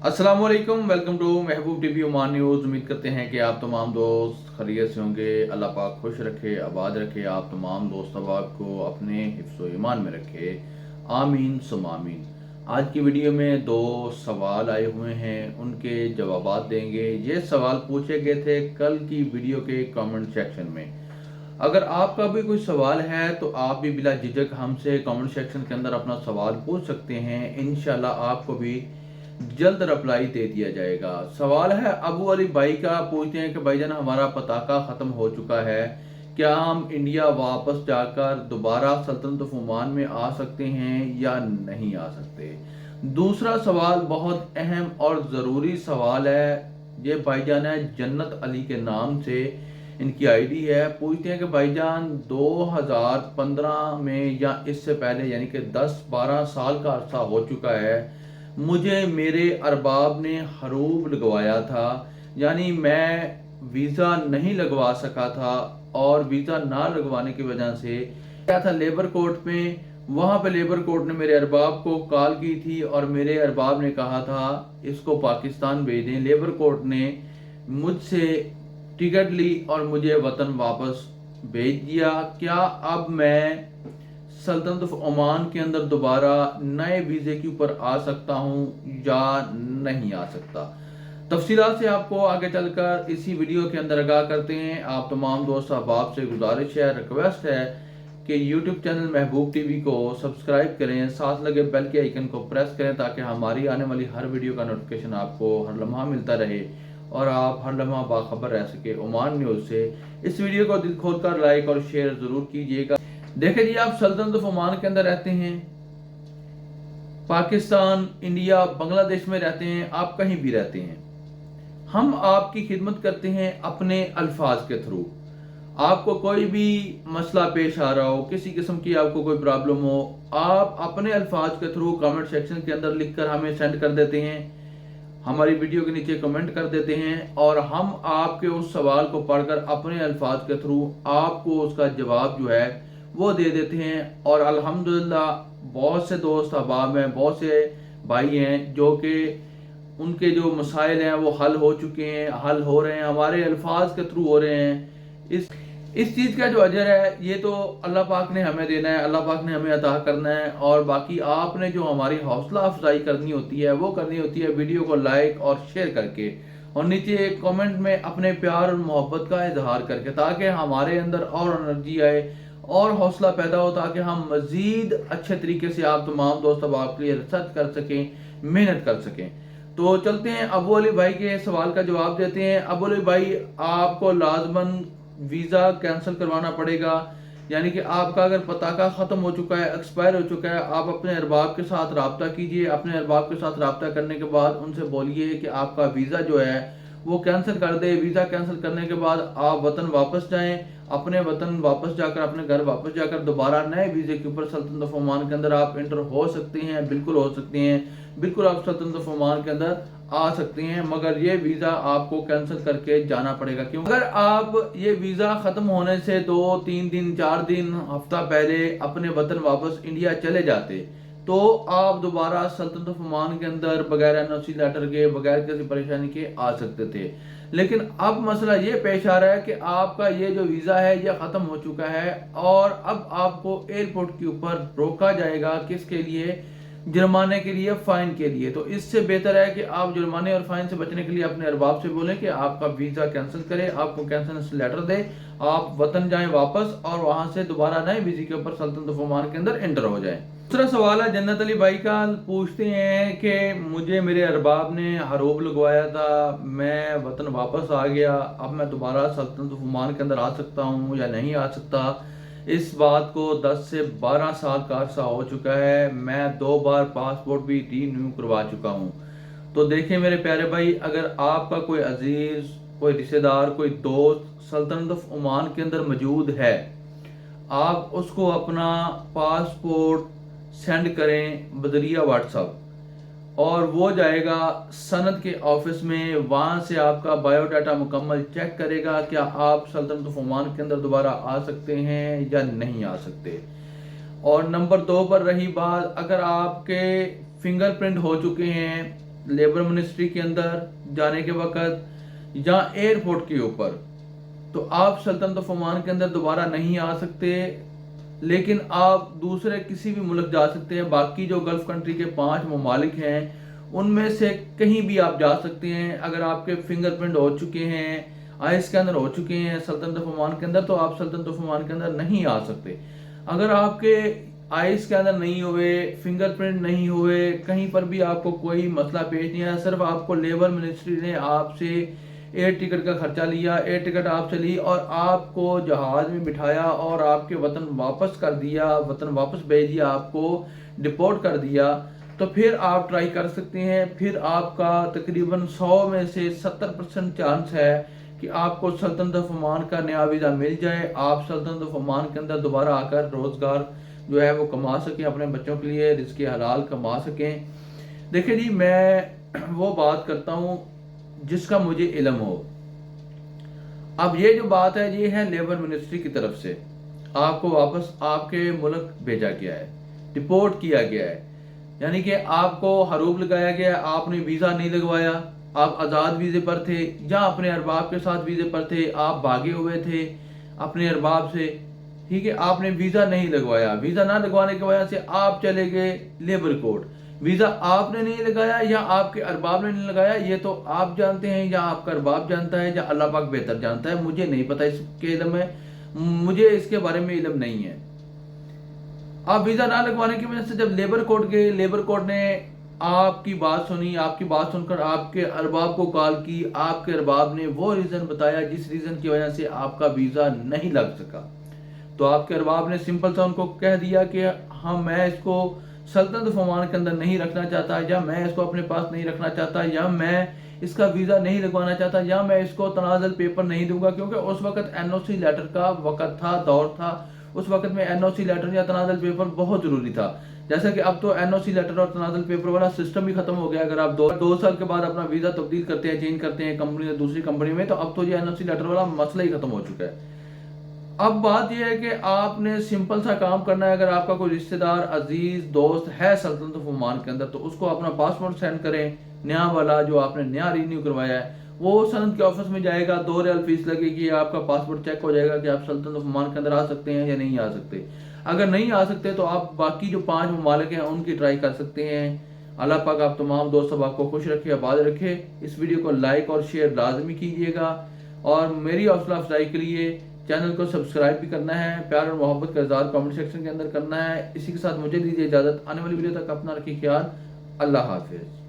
अस्सलाम वालेकुम, welcome to Mehboob TV Oman news. उम्मीद करते हैं कि आप तमाम दोस्त खैरियत से होंगे। अल्लाह पाक खुश रखे, आबाद रखे, आप तमाम दोस्त अहबाब को अपने हिफ्ज़ व ईमान में रखे। आमीन सुम आमीन। आज की वीडियो में दो सवाल आए हुए हैं, उनके जवाबात देंगे। ये सवाल पूछे गए थे कल की वीडियो के कमेंट सेक्शन में। अगर आपका भी कोई सवाल है तो आप भी बिला झिझक हमसे कमेंट सेक्शन के अंदर अपना सवाल पूछ सकते हैं। इंशाल्लाह आपको भी जल्द रिप्लाई दे दिया जाएगा। सवाल है अबू अली भाई का, पूछते हैं कि भाईजान हमारा पताका ख़त्म हो चुका है, क्या हम इंडिया वापस जाकर दोबारा सल्तनत ऑफ ओमान में आ सकते हैं या नहीं आ सकते। दूसरा सवाल बहुत अहम और ज़रूरी सवाल है। ये भाईजान है जन्नत अली के नाम से इनकी आईडी है। पूछते हैं कि भाईजान 2015 में या इससे पहले यानी कि 10-12 साल का अरसा हो चुका है, मुझे मेरे अरबाब ने हरूब लगवाया था, यानी मैं वीज़ा नहीं लगवा सका था और वीज़ा ना लगवाने की वजह से क्या था लेबर कोर्ट में। वहाँ पे लेबर कोर्ट ने मेरे अरबाब को कॉल की थी और मेरे अरबाब ने कहा था इसको पाकिस्तान भेज दें। लेबर कोर्ट ने मुझसे टिकट ली और मुझे वतन वापस भेज दिया। क्या अब मैं सल्तनत ऑफ ओमान के अंदर दोबारा नए वीज़े के ऊपर आ सकता हूँ या नहीं आ सकता। तफसीलात से आपको आगे चलकर इसी वीडियो के अंदर आगाह करते हैं। आप तमाम दोस्त अहबाब से गुजारिश है, रिक्वेस्ट है कि यूट्यूब चैनल महबूब टीवी को सब्सक्राइब करें, साथ लगे बेल के आइकन को प्रेस करें ताकि हमारी आने वाली हर वीडियो का नोटिफिकेशन आपको हर लम्हा मिलता रहे और आप हर लम्हा बाखबर रह सके ओमान न्यूज़ से। इस वीडियो को दिल खोल कर लाइक और शेयर ज़रूर कीजिएगा। देखिए जी, आप सल्तनत ऑफ ओमान के अंदर रहते हैं, पाकिस्तान, इंडिया, बांग्लादेश में रहते हैं, आप कहीं भी रहते हैं, हम आपकी खिदमत करते हैं अपने अल्फाज के थ्रू। आपको कोई भी मसला पेश आ रहा हो, किसी किस्म की आपको कोई प्रॉब्लम हो, आप अपने अल्फाज के थ्रू कमेंट सेक्शन के अंदर लिखकर हमें सेंड कर देते हैं, हमारी वीडियो के नीचे कमेंट कर देते हैं और हम आपके उस सवाल को पढ़कर अपने अल्फाज के थ्रू आपको उसका जवाब जो है वो दे देते हैं। और अल्हम्दुलिल्लाह बहुत से दोस्त अहबाब हैं, बहुत से भाई हैं जो कि उनके जो मसाइल हैं वो हल हो चुके हैं, हल हो रहे हैं, हमारे अल्फाज के थ्रू हो रहे हैं। इस चीज़ का जो अजर है ये तो अल्लाह पाक ने हमें देना है, अल्लाह पाक ने हमें अता करना है। और बाकी आपने जो हमारी हौसला अफजाई करनी होती है वो करनी होती है वीडियो को लाइक और शेयर करके और नीचे कमेंट में अपने प्यार और मोहब्बत का इजहार करके, ताकि हमारे अंदर और एनर्जी आए और हौसला पैदा हो, ताकि हम मज़ीद अच्छे तरीके से आप तमाम दोस्त अब आपके लिए रिसर्च कर सकें, मेहनत कर सकें। तो चलते हैं अबू अली भाई के सवाल का जवाब देते हैं। अबू अली भाई, आपको लाजमन वीज़ा कैंसिल करवाना पड़ेगा, यानी कि आपका अगर पताका ख़त्म हो चुका है, एक्सपायर हो चुका है, आप अपने अरबाब के साथ रब्ता कीजिए। अपने अरबाब के साथ रब्ता करने के बाद उनसे बोलिए कि आपका वीज़ा जो है वो कैंसिल कर दे। वीज़ा कैंसिल करने के बाद आप वतन वापस जाएं, अपने वतन वापस जाकर, अपने घर वापस जाकर दोबारा नए वीज़े के ऊपर सल्तनत ऑफ ओमान के अंदर आप इंटर हो सकते हैं। बिल्कुल हो सकते हैं, बिल्कुल आप सल्तनत ऑफ ओमान के अंदर आ सकते हैं, मगर ये वीज़ा आपको कैंसिल करके जाना पड़ेगा। क्यों? अगर आप ये वीज़ा ख़त्म होने से 2-3 दिन, 4 दिन, हफ्ता पहले अपने वतन वापस इंडिया चले जाते तो आप दोबारा सल्तनत ऑफ ओमान के अंदर बगैर एनओसी लेटर के, बगैर किसी परेशानी के आ सकते थे। लेकिन अब मसला ये पेश आ रहा है कि आपका ये जो वीज़ा है ये ख़त्म हो चुका है और अब आपको एयरपोर्ट के ऊपर रोका जाएगा। किसके लिए? जुर्माने के लिए, फाइन के लिए। तो इससे बेहतर है कि आप जुर्माने और फाइन से बचने के लिए अपने अरबाब से बोलें कि आपका वीज़ा कैंसिल करे, आपको कैंसिल लेटर दे, आप वतन जाएं वापस और वहां से दोबारा नए वीज़े के ऊपर सल्तनत ऑफ ओमान के अंदर एंटर हो जाएं। दूसरा सवाल है जन्नत अली भाई का, पूछते हैं कि मुझे मेरे अरबाब ने हरूब लगवाया था, मैं वतन वापस आ गया, अब मैं दोबारा सल्तनत ऑफ ओमान के अंदर आ सकता हूँ या नहीं आ सकता। इस बात को 10 से 12 साल का अरसा हो चुका है, मैं 2 बार पासपोर्ट भी रीन्यू करवा चुका हूँ। तो देखिए मेरे प्यारे भाई, अगर आपका कोई अजीज, कोई रिश्तेदार, कोई दोस्त सल्तनत ऑफ ओमान के अंदर मौजूद है, आप उसको अपना पासपोर्ट सेंड करें बजरिया व्हाट्सअप और वो जाएगा सनद के ऑफिस में, वहाँ से आपका बायोडाटा मुकम्मल चेक करेगा क्या आप सल्तनत ऑफ ओमान के अंदर दोबारा आ सकते हैं या नहीं आ सकते। और नंबर 2 पर रही बात, अगर आपके फिंगरप्रिंट हो चुके हैं लेबर मिनिस्ट्री के अंदर जाने के वक्त या एयरपोर्ट के ऊपर, तो आप सल्तनत ऑफ ओमान के अंदर दोबारा नहीं आ सकते, लेकिन आप दूसरे किसी भी मुल्क जा सकते हैं। बाकी जो गल्फ कंट्री के 5 ममालिक हैं उनमें से कहीं भी आप जा सकते हैं। अगर आपके फिंगरप्रिंट हो चुके हैं, आई स्कैनर हो चुके हैं सल्तनत ऑफ ओमान के अंदर, तो आप सल्तनत ऑफ ओमान के अंदर नहीं आ सकते। अगर आपके आई स्कैनर नहीं हुए, फिंगरप्रिंट नहीं हुए, कहीं पर भी आपको कोई मसला पेश नहीं आया, सिर्फ आपको लेबर मिनिस्ट्री ने आपसे एयर टिकट का खर्चा लिया, एयर टिकट आपसे ली और आपको जहाज में बिठाया और आपके वतन वापस कर दिया, वतन वापस भेज दिया, आपको डिपोर्ट कर दिया, तो फिर आप ट्राई कर सकते हैं। फिर आपका तकरीबन 100 में से 70% चांस है कि आपको सल्तनत ऑफ ओमान का नया वीज़ा मिल जाए, आप सल्तनत ऑफ ओमान के अंदर दोबारा आकर रोज़गार जो है वो कमा सकें, अपने बच्चों के लिए रिज़्क़ हलाल कमा सकें। देखिए जी, मैं वो बात करता हूँ जिसका मुझे इल्म हो। अब ये जो बात है ये है लेबर मिनिस्ट्री की तरफ से, आपको वापस आपके मुल्क भेजा गया है, डिपोर्ट किया गया है, यानी कि आपको हरूब लगाया गया, आपने वीज़ा नहीं लगवाया, आप आज़ाद वीज़े पर थे या अपने अरबाब के साथ वीज़े पर थे, आप भागे हुए थे अपने अरबाब से, ठीक है, आपने वीज़ा नहीं लगवाया, वीज़ा ना लगवाने की वजह से आप चले गए लेबर कोर्ट। वीज़ा आपने नहीं लगाया या आपके अरबाब ने नहीं लगाया, ये तो आप जानते हैं या आपका अरबाब जानता है या अल्लाह पाक बेहतर जानता है, मुझे नहीं पता इसके इल्म है, मुझे इसके बारे में इल्म नहीं है। आप वीज़ा ना लगवाने की वजह से जब लेबर कोर्ट गए, लेबर कोर्ट ने आपकी बात सुनी, आपकी बात सुनकर आपके अरबाब को कॉल की, आपके अरबाब ने वो रीज़न बताया जिस रीज़न की वजह से आपका वीज़ा नहीं लग सका, तो आपके अरबाब ने सिंपल सा उनको कह दिया कि हाँ, मैं इसको सल्तनत ऑफ ओमान के अंदर नहीं रखना चाहता, या मैं इसको अपने पास नहीं रखना चाहता, या मैं इसका वीज़ा नहीं लगवाना चाहता, या मैं इसको तनाज़ुल पेपर नहीं दूंगा, क्योंकि उस वक्त एनओसी लेटर का वक्त था, दौर था। उस वक्त में एनओसी लेटर या तनाज़ुल पेपर बहुत ज़रूरी था। जैसा कि अब तो एनओसी लेटर और तनाज़ुल पेपर वाला सिस्टम ही खत्म हो गया। अगर आप दो साल के बाद अपना वीज़ा तब्दील करते हैं, चेंज करते हैं कंपनी से दूसरी कंपनी में, तो अब तो ये एनओसी लेटर वाला मसला ही खत्म हो चुका है। अब बात यह है कि आपने सिंपल सा काम करना है। अगर आपका कोई रिश्तेदार, अजीज, दोस्त है सल्तनत ऑफ ओमान के अंदर, तो उसको अपना पासपोर्ट सेंड करें, नया वाला जो आपने नया रिन्यू करवाया है, वो सनद के ऑफिस में जाएगा, 2 रियाल फीस लगेगी, आपका पासपोर्ट चेक हो जाएगा कि आप सल्तनत ऑफ ओमान के अंदर आ सकते हैं या नहीं आ सकते। अगर नहीं आ सकते तो आप बाकी जो 5 ममालिक हैं उनकी ट्राई कर सकते हैं। अल्लाह पाक आप तमाम दोस्त सब आपको खुश रखे, आबाद रखे। इस वीडियो को लाइक और शेयर लाजमी कीजिएगा, और मेरी हौसला अफजाई के लिए चैनल को सब्सक्राइब भी करना है, प्यार और मोहब्बत का इज़हार कमेंट सेक्शन के अंदर करना है। इसी के साथ मुझे दीजिए इजाज़त, आने वाली वीडियो तक अपना रखिए ख्याल। अल्लाह हाफिज़।